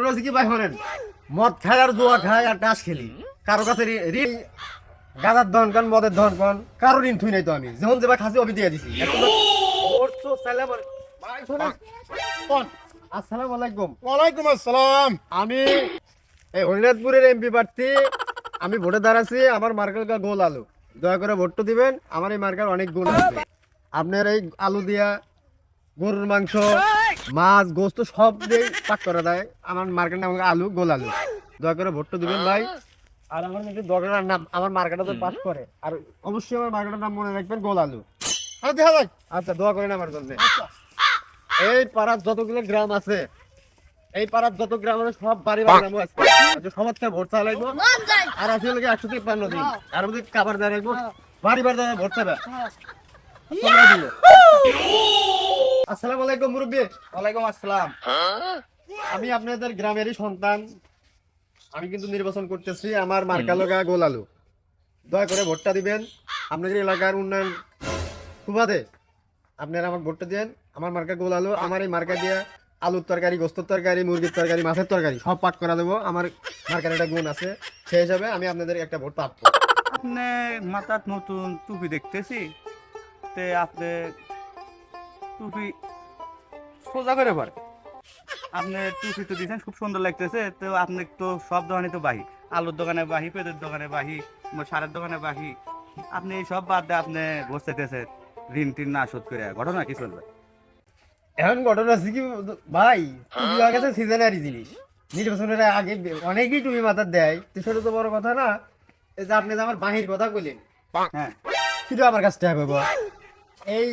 ঘটনা হচ্ছে কি ভাই শোনেন, মদ খাই আর জুয়া খাই আর তাস খেলি, কারো কাছে ঋণ গাঁজার ধন কন মদের ধন কন কারো ঋণ থুই নাই তো আমি যেমন যে ভাই খাসি অবি দিয়ে দিছি। আসসালামু আলাইকুম। ওয়ালাইকুম আসসালাম। আমি এই হরিনাথপুরের এমপি প্রার্থী, আমি ভোটে দাঁড়াচ্ছি। আমার মার্কার গোল আলু, দয়া করে ভোটটা দিবেন। আমার এই মার্কার অনেক গুণ আছে। আপনার এই আলু দিয়া গরুর মাংস মাছ গোস্ত সব দিয়ে পাক করা দেয়। আমার মার্কেট নাম আলু গোল আলু, দয়া করে ভোটটা দিবেন ভাই। আর আমার যদি দরকার নাম আমার মার্কেটটা তো পাস করে, আর অবশ্যই আমার মার্কেটের নাম মনে রাখবেন গোল আলু। দেখা যাক। আচ্ছা দোয়া করেন আমার জন্য। এই পাড়ার যতগুলো গ্রাম আছে, এই পাড়ার যত গ্রাম আছে সব বাড়ি বাড়ি নামও আছে। আচ্ছা সমাজকে ভোট চা লাগবো। আর আছে লোকে 153 দিন আর মধ্যে খাবার দেওয়া লাগবো, বাড়ি বাড়ি দেওয়া ভোট চাবে। তোমরা দিও। আসসালামু আলাইকুম মুরব্বি। ওয়ালাইকুম আসসালাম। আমি আপনাদের গ্রামেরই সন্তান, আমি কিন্তু নির্বাচন করতেছি। আমার মার্কা লগা গোল আলু, দয়া করে ভোটটা দিবেন। আপনাদের এলাকার উন্নয়ন সুবাদে আপনারা আমার ভোটটা দেন। আমার মার্কা গোল আলু, আমার এই মার্কা দিয়ে আলুর তরকারি গোস্তের তরকারি মুরগির তরকারি মাছের তরকারি সব পাক করে দেবো। আমার মার্কার একটা গুণ আছে, সেই হিসাবে আমি আপনাদের একটা ভোট পাবো। আপনি মাথার নতুন টুপি দেখতেছি, তে আপনি টুপি সোজা করে পারে। আপনি টুপি তো দিয়েছেন, খুব সুন্দর লাগতেছে। তো আপনি তো সব দোকানে তো বাহি, আলুর দোকানে বাহি, পেঁয়াজের দোকানে বাহি, সারের দোকানে বাহি। আপনি এই সব বাদ দিয়ে আপনি বসতেছেন ঋণ টিন না শোধ করে, ঘটনা কি চলবে? এখন ঘটনা আছে কি ভাই, টুপি হয়ে গেছে সিজনারি জিনিস। নির্বাচনের আগে অনেকেই টুপি মাথার দেয়, তো সেটা তো বড় কথা না। এই যে আপনি যে আমার বাহির কথা কইলেন, হ্যাঁ, কিন্তু আমার কাছে টাকা পাবো। এই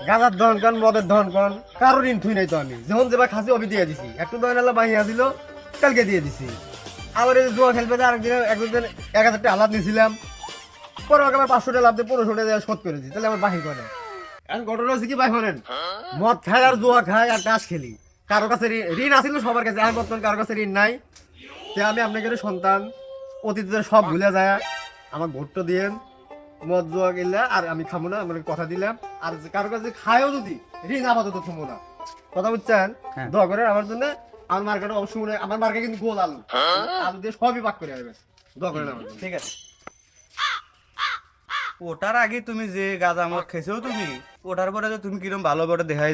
গাঁজার ধন কন মদের ধন কন কারো ঋণ থুই নাই তো আমি যেমন যে ভাই খাসি অবি দিয়ে দিছি। একটু দয় নালা বাহি আসিল, কালকে দিয়ে দিছি। আবার এই যে জুয়া খেলবে যে আরেকদিন একদিন 1000 টাকা আলাদ নিয়েছিলাম, পরে ওকে আবার 500 টাকা লাভ দিয়ে 1500 টাকা শোধ করে দিই, তাহলে আমার বাহির করে। এখন ঘটনা হচ্ছে কি ভাই শোনেন, মদ খাই আর জুয়া খাই আর তাস খেলি, কারো কাছে ঋণ আসিল সবার কাছে, আমি বর্তমান কারো কাছে ঋণ নাই। তো আমি আপনাকে সন্তান, অতীতের সব ভুলে যায় আমার ভোটটা দিয়েন। মদ জুয়া গেলে আর আমি খাবো না, আমার কথা দিলাম। আর কারো কাছে খায়ও যদি ঋণ আপাতত থমো না, কথা বুঝছেন? হ্যাঁ। দোয়া করে আমার জন্য। আমার মার্কেটে অবশ্যই মনে, আমার মার্কেট কিন্তু গোল আলু, আলু দিয়ে সবই পাক করে আসবে। দোয়া করেন আমার জন্য। ঠিক আছে। ওটার আগে তুমি যে গাঁজা মদ খেয়েছো, তুমি ওটার পরে যে তুমি কিরম ভালো করে দেখাই